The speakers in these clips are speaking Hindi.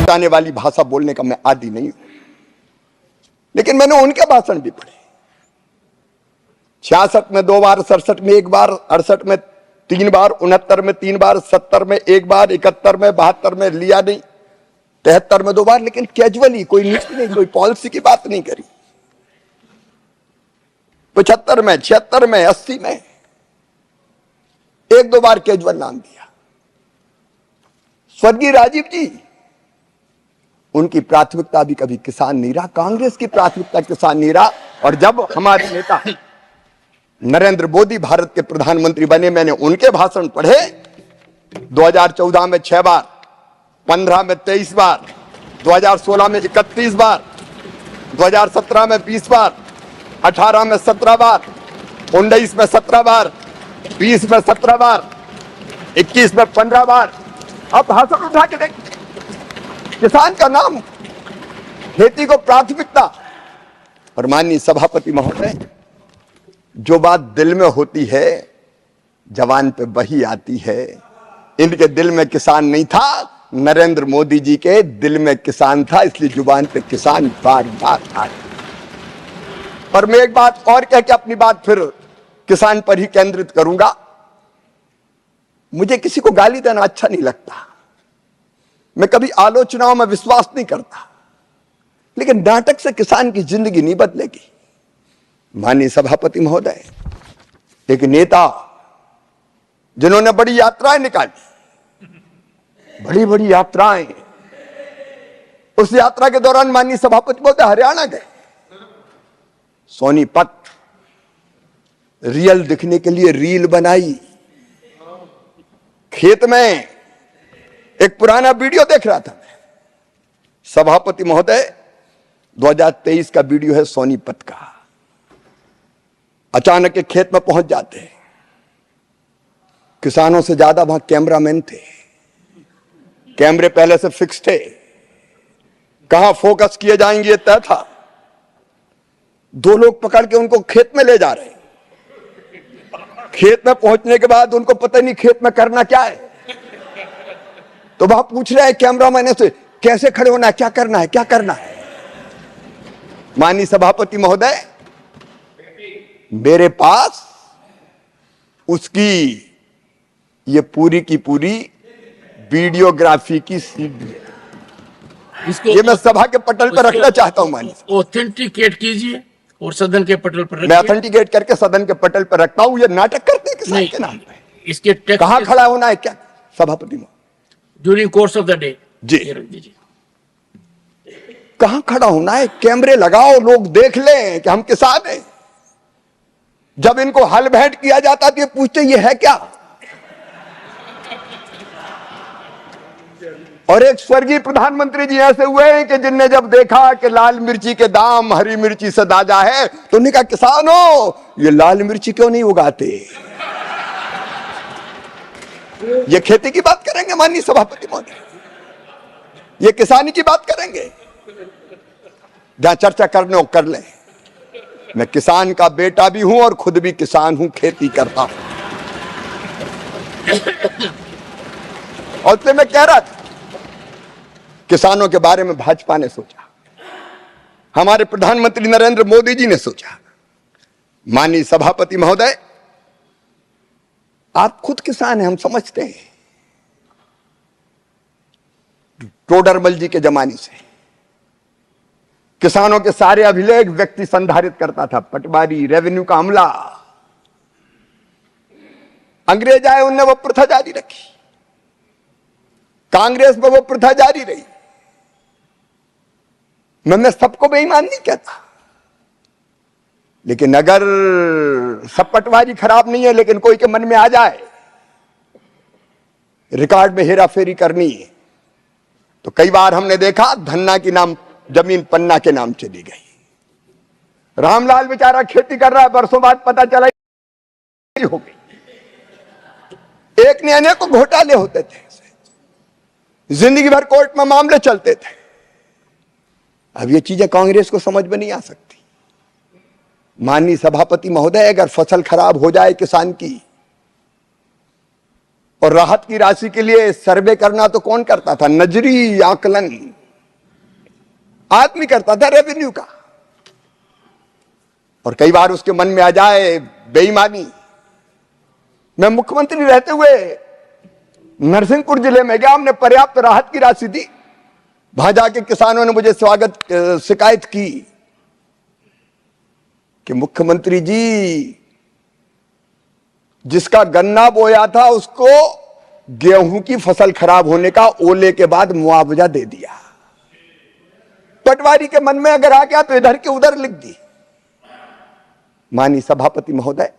बताने वाली भाषा बोलने का मैं आदी नहीं हूं, लेकिन मैंने उनके भाषण भी पढ़े। 66 में 2 बार, 67 में 1 बार, 68 में 3 बार, 69 में 3 बार, 70 में 1 बार, 71 में, 72 में लिया नहीं, 73 में 2 बार, लेकिन कैजुअली, कोई नीति नहीं, कोई पॉलिसी की बात नहीं करी। 75 में, 76 में, 80 में 1-2 बार कैजुअल नाम दिया। स्वर्गीय राजीव जी, उनकी प्राथमिकता भी कभी किसान नहीं रहा, कांग्रेस की प्राथमिकता किसान नहीं रहा। और जब हमारे नेता नरेंद्र मोदी भारत के प्रधानमंत्री बने, मैंने उनके भाषण पढ़े। 2014 में 6 बार, 15 में 23 बार, 2016 में 31 बार, 2017 में 20 बार, 18 में 17 बार, 19 में 17 बार, 20 में 17 बार, 21 में 15 बार। अब भाषण उठा के देख, किसान का नाम, खेती को प्राथमिकता। और माननीय सभापति महोदय, जो बात दिल में होती है जवान पे वही आती है। इनके दिल में किसान नहीं था, नरेंद्र मोदी जी के दिल में किसान था, इसलिए जुबान पे किसान बार बार आ। और मैं एक बात और कह के अपनी बात फिर किसान पर ही केंद्रित करूंगा। मुझे किसी को गाली देना अच्छा नहीं लगता, मैं कभी आलोचनाओं में विश्वास नहीं करता, लेकिन नाटक से किसान की जिंदगी नहीं बदलेगी। माननीय सभापति महोदय, एक नेता जिन्होंने बड़ी यात्राएं निकाली, बड़ी बड़ी यात्राएं, उस यात्रा के दौरान माननीय सभापति महोदय हरियाणा गए, सोनीपत रियल दिखने के लिए रील बनाई। खेत में एक पुराना वीडियो देख रहा था मैं, सभापति महोदय 2023 का वीडियो है सोनीपत का। अचानक एक खेत में पहुंच जाते हैं, किसानों से ज्यादा वहां कैमरामैन थे, कैमरे पहले से फिक्स थे, कहां फोकस किए जाएंगे ये तय था। 2 लोग पकड़ के उनको खेत में ले जा रहे हैं। खेत में पहुंचने के बाद उनको पता नहीं खेत में करना क्या है, तो वहां पूछ रहे हैं कैमरामैन से, कैसे खड़े होना है, क्या करना है, क्या करना है। माननीय सभापति महोदय, मेरे पास उसकी ये पूरी की पूरी वीडियोग्राफी की सीडी है। ये मैं सभा के पटल पर रखना चाहता हूं। माननीय ऑथेंटिकेट कीजिए और सदन के पटल पर रखिए। मैं ऑथेंटिकेट करके सदन के पटल पर रखता हूं। ये नाटक करते हैं किसान के नाम पे। इसके कहां खड़ा होना है, क्या सभापति महोदय during course of the day जी, कहां खड़ा होना है। कैमरे लगाओ, लोग देख लें कि हम किसान हैं। जब इनको हल भेंट किया जाता तो ये पूछते ये है क्या। और एक स्वर्गीय प्रधानमंत्री जी ऐसे हुए हैं कि जिनने जब देखा कि लाल मिर्ची के दाम हरी मिर्ची से दादा है, तो उन्होंने कहा किसानों ये लाल मिर्ची क्यों नहीं उगाते। ये खेती की बात करेंगे माननीय सभापति महोदय, ये किसानी की बात करेंगे। जहां चर्चा करने हो कर लें। मैं किसान का बेटा भी हूं और खुद भी किसान हूं, खेती करता हूं। और इसलिए मैं कह रहा था, किसानों के बारे में भाजपा ने सोचा, हमारे प्रधानमंत्री नरेंद्र मोदी जी ने सोचा। माननीय सभापति महोदय, आप खुद किसान हैं, हम समझते हैं। टोडरमल जी के जमाने से किसानों के सारे अभिलेख व्यक्ति संधारित करता था, पटवारी, रेवेन्यू का अमला। अंग्रेज आए, उनने वो प्रथा जारी रखी, कांग्रेस में वो प्रथा जारी रही। मैं सबको बेईमान नहीं कहता, लेकिन अगर सब पटवारी खराब नहीं है, लेकिन कोई के मन में आ जाए रिकॉर्ड में हेरा फेरी करनी है, तो कई बार हमने देखा धन्ना की नाम जमीन पन्ना के नाम चली गई। रामलाल बेचारा खेती कर रहा है, बरसों बाद पता चला हो गई। एक ने अनेकों घोटाले होते थे, जिंदगी भर कोर्ट में मामले चलते थे। अब ये चीजें कांग्रेस को समझ में नहीं आ सकती। माननीय सभापति महोदय, अगर फसल खराब हो जाए किसान की, और राहत की राशि के लिए सर्वे करना तो कौन करता था? नजरी आकलन आदमी करता था, रेवेन्यू का। और कई बार उसके मन में आ जाए बेईमानी। मैं मुख्यमंत्री रहते हुए नरसिंहपुर जिले में गया, हमने पर्याप्त राहत की राशि दी। वहां जाके किसानों ने मुझे शिकायत की कि मुख्यमंत्री जी, जिसका गन्ना बोया था उसको गेहूं की फसल खराब होने का ओले के बाद मुआवजा दे दिया। पटवारी के मन में अगर आ गया तो इधर के उधर लिख दी। माननीय सभापति महोदय,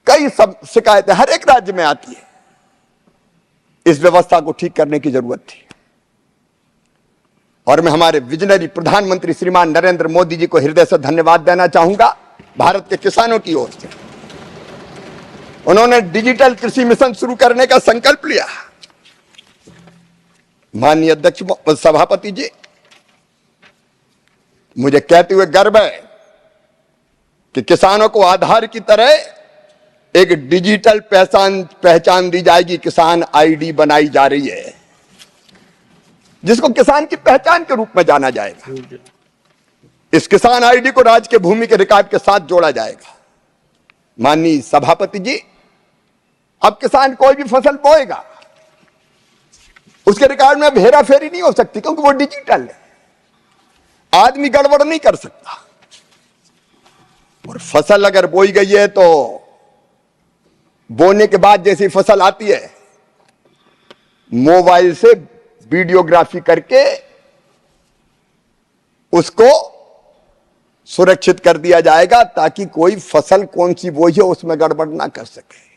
कई सब शिकायतें हर एक राज्य में आती है। इस व्यवस्था को ठीक करने की जरूरत थी। और मैं हमारे विजनरी प्रधानमंत्री श्रीमान नरेंद्र मोदी जी को हृदय से धन्यवाद देना चाहूंगा। भारत के किसानों की ओर से उन्होंने डिजिटल कृषि मिशन शुरू करने का संकल्प लिया। माननीय अध्यक्ष सभापति जी, मुझे कहते हुए गर्व है कि किसानों को आधार की तरह एक डिजिटल पहचान दी जाएगी। किसान आईडी बनाई जा रही है, जिसको किसान की पहचान के रूप में जाना जाएगा। इस किसान आईडी को राज्य के भूमि के रिकॉर्ड के साथ जोड़ा जाएगा। माननीय सभापति जी, अब किसान कोई भी फसल बोएगा, उसके रिकॉर्ड में हेरा फेरी नहीं हो सकती, क्योंकि वो डिजिटल है। आदमी गड़बड़ नहीं कर सकता। और फसल अगर बोई गई है तो बोने के बाद जैसी फसल आती है, मोबाइल से वीडियोग्राफी करके उसको सुरक्षित कर दिया जाएगा, ताकि कोई फसल कौन सी बोई है उसमें गड़बड़ ना कर सके।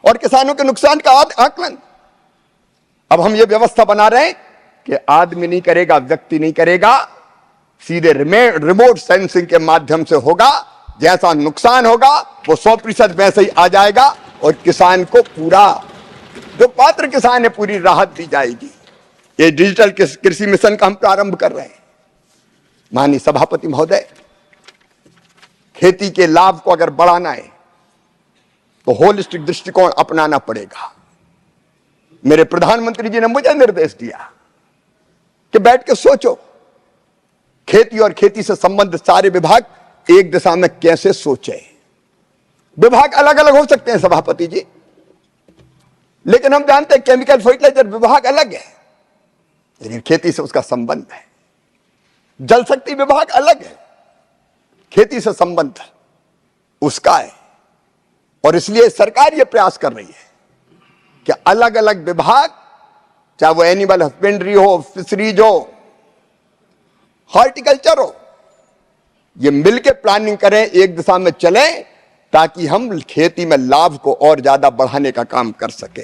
और किसानों के नुकसान का आकलन अब हम ये व्यवस्था बना रहे हैं कि आदमी नहीं करेगा, व्यक्ति नहीं करेगा, सीधे रिमोट सेंसिंग के माध्यम से होगा। जैसा नुकसान होगा वो 100% वैसे ही आ जाएगा और किसान को पूरा, जो पात्र किसान है, पूरी राहत दी जाएगी। ये डिजिटल कृषि मिशन का हम प्रारंभ कर रहे हैं। माननीय सभापति महोदय, खेती के लाभ को अगर बढ़ाना है तो होलिस्टिक दृष्टिकोण अपनाना पड़ेगा। मेरे प्रधानमंत्री जी ने मुझे निर्देश दिया कि बैठ के सोचो, खेती और खेती से संबंधित सारे विभाग एक दिशा में कैसे सोचे। विभाग अलग अलग हो सकते हैं सभापति जी, लेकिन हम जानते हैं केमिकल फर्टिलाइजर विभाग अलग है, लेकिन खेती से उसका संबंध है। जल शक्ति विभाग अलग है, खेती से संबंध उसका है। और इसलिए सरकार यह प्रयास कर रही है कि अलग अलग विभाग, चाहे वो एनिमल हस्बेंड्री हो, फिशरीज हो, हॉर्टिकल्चर हो, ये मिलकर प्लानिंग करें, एक दिशा में चलें, ताकि हम खेती में लाभ को और ज्यादा बढ़ाने का काम कर सकें।